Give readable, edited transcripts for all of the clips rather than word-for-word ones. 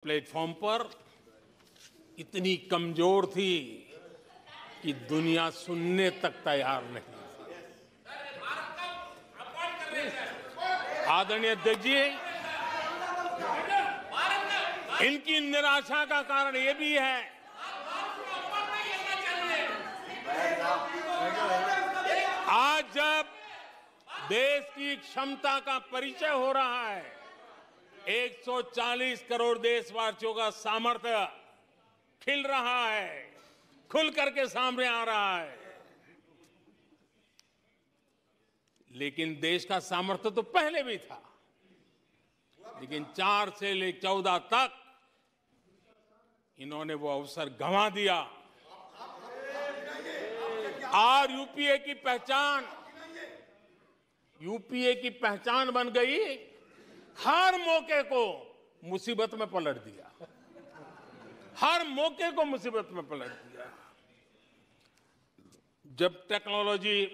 Platform पर इतनी कमजोर थी कि दुनिया सुनने तक तैयार नहीं थी। आदरणीय अध्यक्ष जी, इनकी निराशा का कारण ये भी है आज जब देश की क्षमता का परिचय हो रहा है, 140 करोड़ देशवासियों का सामर्थ्य खिल रहा है, खुल करके सामने आ रहा है। लेकिन देश का सामर्थ्य तो पहले भी था, लेकिन 4 से लेकर 14 तक इन्होंने वो अवसर गंवा दिया। और यूपीए की पहचान बन गई, हर मौके को मुसीबत में पलट दिया, हर मौके को मुसीबत में पलट दिया। जब टेक्नोलॉजी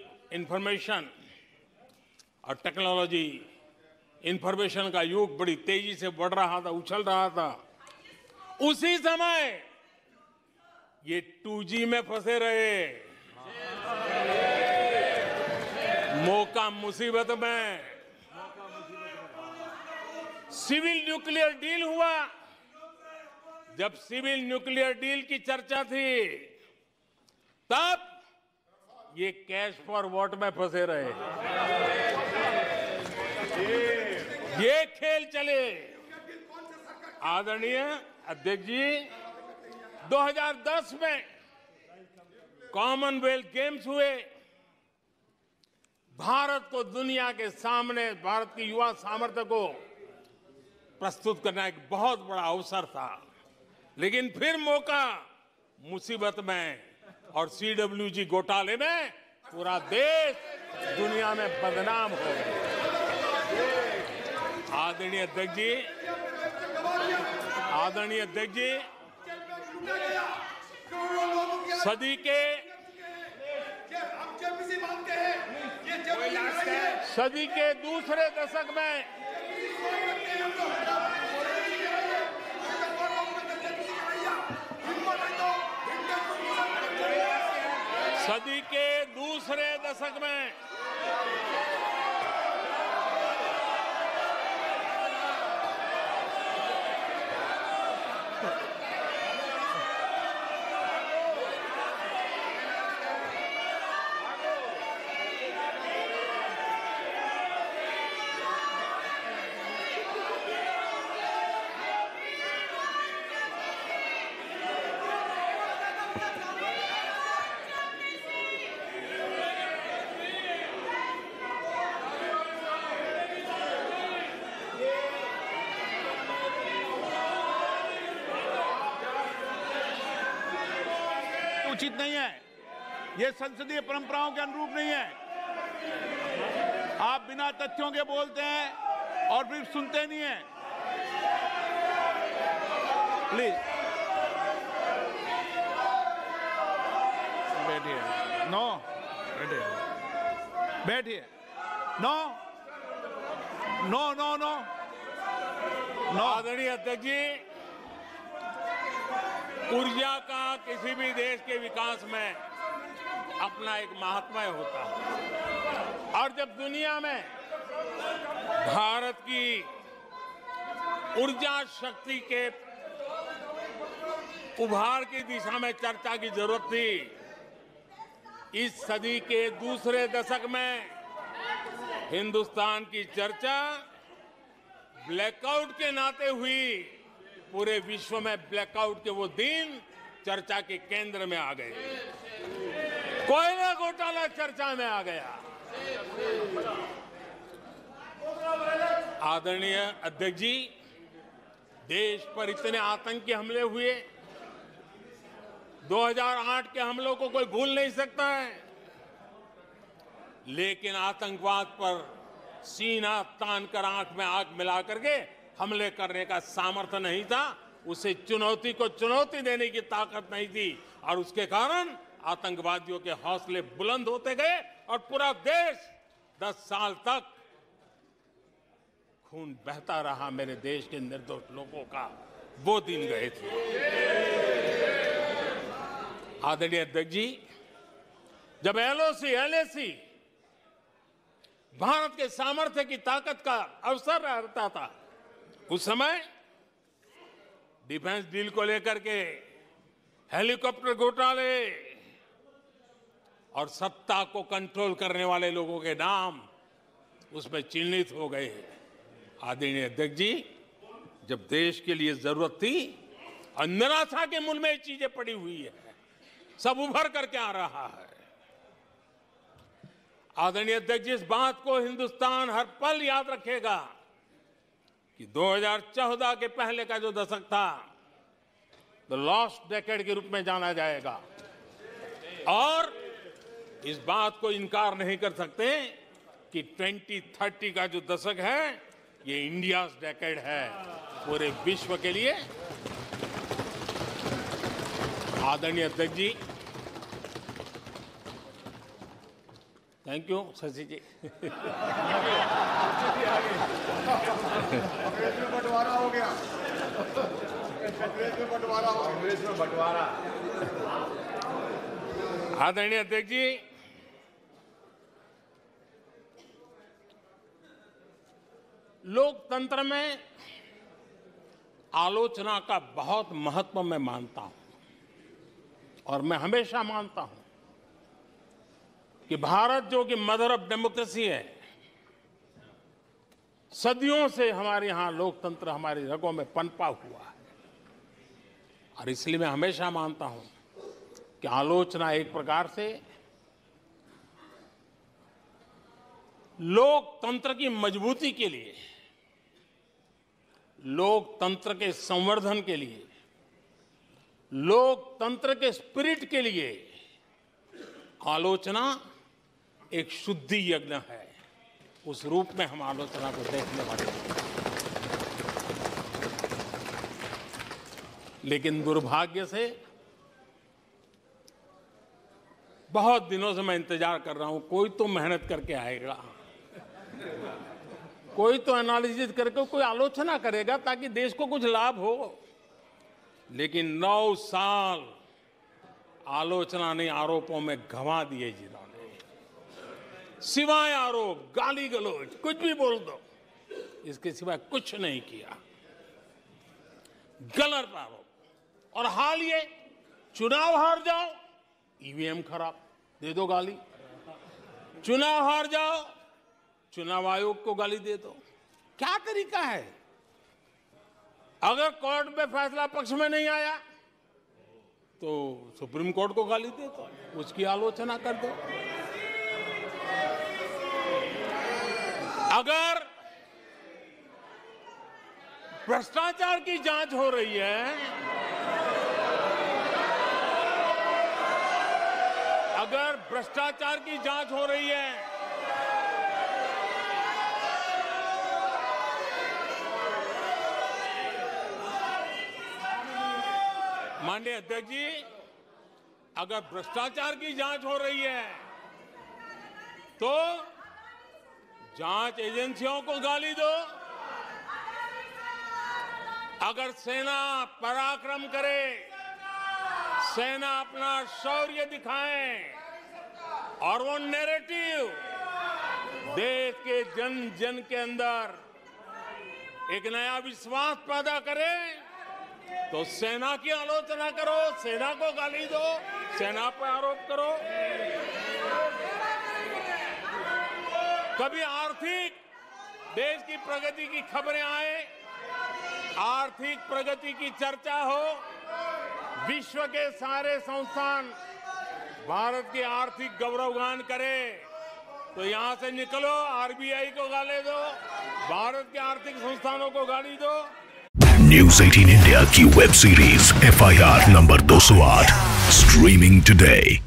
इंफॉर्मेशन का युग बड़ी तेजी से बढ़ रहा था, उछल रहा था, उसी समय ये 2G में फंसे रहे, मौका मुसीबत में। सिविल न्यूक्लियर डील हुआ, जब सिविल न्यूक्लियर डील की चर्चा थी, तब ये कैश फॉर वॉट में फंसे रहे। ये खेल चले। आदरणीय अध्यक्ष जी, 2010 में कॉमनवेल्थ गेम्स हुए। भारत को दुनिया के सामने, भारत की युवा सामर्थ्य को प्रस्तुत करना एक बहुत बड़ा अवसर था, लेकिन फिर मौका मुसीबत में, और CWG घोटाले में पूरा देश दुनिया में बदनाम हो गया। आदरणीय अध्यक्ष जी, सदी के दूसरे दशक में उचित नहीं है, ये संसदीय परंपराओं के अनुरूप नहीं है। आप बिना तथ्यों के बोलते हैं और फिर सुनते नहीं हैं। प्लीज बैठिए। नो, बैठिए। No no no no no. आदरणीय अध्यक्ष जी, ऊर्जा का किसी भी देश के विकास में अपना एक महात्म्य होता है, और जब दुनिया में भारत की ऊर्जा शक्ति के उभार की दिशा में चर्चा की जरूरत थी, इस सदी के दूसरे दशक में हिंदुस्तान की चर्चा ब्लैकआउट के नाते हुई। पूरे विश्व में ब्लैकआउट के वो दिन चर्चा के केंद्र में आ गए। कोयला घोटाला चर्चा में आ गया। आदरणीय अध्यक्ष जी, देश पर इतने आतंकी हमले हुए, 2008 के हमलों को कोई भूल नहीं सकता है, लेकिन आतंकवाद पर सीना तान कर, आंख में आंख मिला करके हमले करने का सामर्थ्य नहीं था। उसे चुनौती को चुनौती देने की ताकत नहीं थी, और उसके कारण आतंकवादियों के हौसले बुलंद होते गए, और पूरा देश 10 साल तक खून बहता रहा मेरे देश के निर्दोष लोगों का। वो दिन गए थे। आदरणीय अध्यक्ष जी, जब LOC, LAC भारत के सामर्थ्य की ताकत का अवसर रहता था, उस समय डिफेंस डील को लेकर के हेलीकॉप्टर घोटाले और सत्ता को कंट्रोल करने वाले लोगों के नाम उसमें चिन्हित हो गए। आदरणीय अध्यक्ष जी, जब देश के लिए जरूरत थी और निराशा के मूल में ये चीजें पड़ी हुई है, सब उभर करके आ रहा है। आदरणीय अध्यक्ष जी, इस बात को हिंदुस्तान हर पल याद रखेगा कि 2014 के पहले का जो दशक था, द लॉस्ट डेकेड के रूप में जाना जाएगा। और इस बात को इनकार नहीं कर सकते कि 2030 का जो दशक है, ये इंडिया डेकेड है पूरे विश्व के लिए। आदरणीय अध्यक्ष जी, थैंक यू शशि जी। बंटवारा हो गया, बंटवारा। आदरणीय अध्यक्ष जी, लोकतंत्र में आलोचना का बहुत महत्व मैं मानता हूं और मैं हमेशा मानता हूं कि भारत जो कि मदर ऑफ डेमोक्रेसी है, सदियों से हमारे यहां लोकतंत्र हमारी रगों में पनपा हुआ है। और इसलिए मैं हमेशा मानता हूं कि आलोचना एक प्रकार से लोकतंत्र की मजबूती के लिए, लोकतंत्र के संवर्धन के लिए, लोकतंत्र के स्पिरिट के लिए आलोचना एक शुद्धि यज्ञ है। उस रूप में हम आलोचना को देखने वाले हैं। लेकिन दुर्भाग्य से बहुत दिनों से मैं इंतजार कर रहा हूं, कोई तो मेहनत करके आएगा, कोई तो एनालिसिस करके कोई आलोचना करेगा ताकि देश को कुछ लाभ हो। लेकिन 9 साल आलोचना ने आरोपों में गंवा दिए जिन्होंने, सिवाय आरोप, गाली गलौज, कुछ भी बोल दो, इसके सिवाय कुछ नहीं किया। गलत आरोप। और हाल ये चुनाव हार जाओ, ईवीएम खराब, दे दो गाली। चुनाव हार जाओ, चुनाव आयोग को गाली दे दो। क्या तरीका है? अगर कोर्ट में फैसला पक्ष में नहीं आया तो सुप्रीम कोर्ट को गाली दे दो, उसकी आलोचना कर दो। अगर भ्रष्टाचार की जांच हो रही है, अगर भ्रष्टाचार की जांच हो रही है, माननीय अध्यक्ष जी, अगर भ्रष्टाचार की जांच हो रही है तो जांच एजेंसियों को गाली दो। अगर सेना पराक्रम करे, सेना अपना शौर्य दिखाए और वो नैरेटिव देश के जन जन के अंदर एक नया विश्वास पैदा करे, तो सेना की आलोचना करो, सेना को गाली दो, सेना पर आरोप करो। कभी आर्थिक देश की प्रगति की खबरें आए, आर्थिक प्रगति की चर्चा हो, विश्व के सारे संस्थान भारत की आर्थिक गौरवगान करे, तो यहां से निकलो, आरबीआई को गाली दो, भारत के आर्थिक संस्थानों को गाली दो। न्यूज़ 18 इंडिया की web series FIR number 208 streaming today.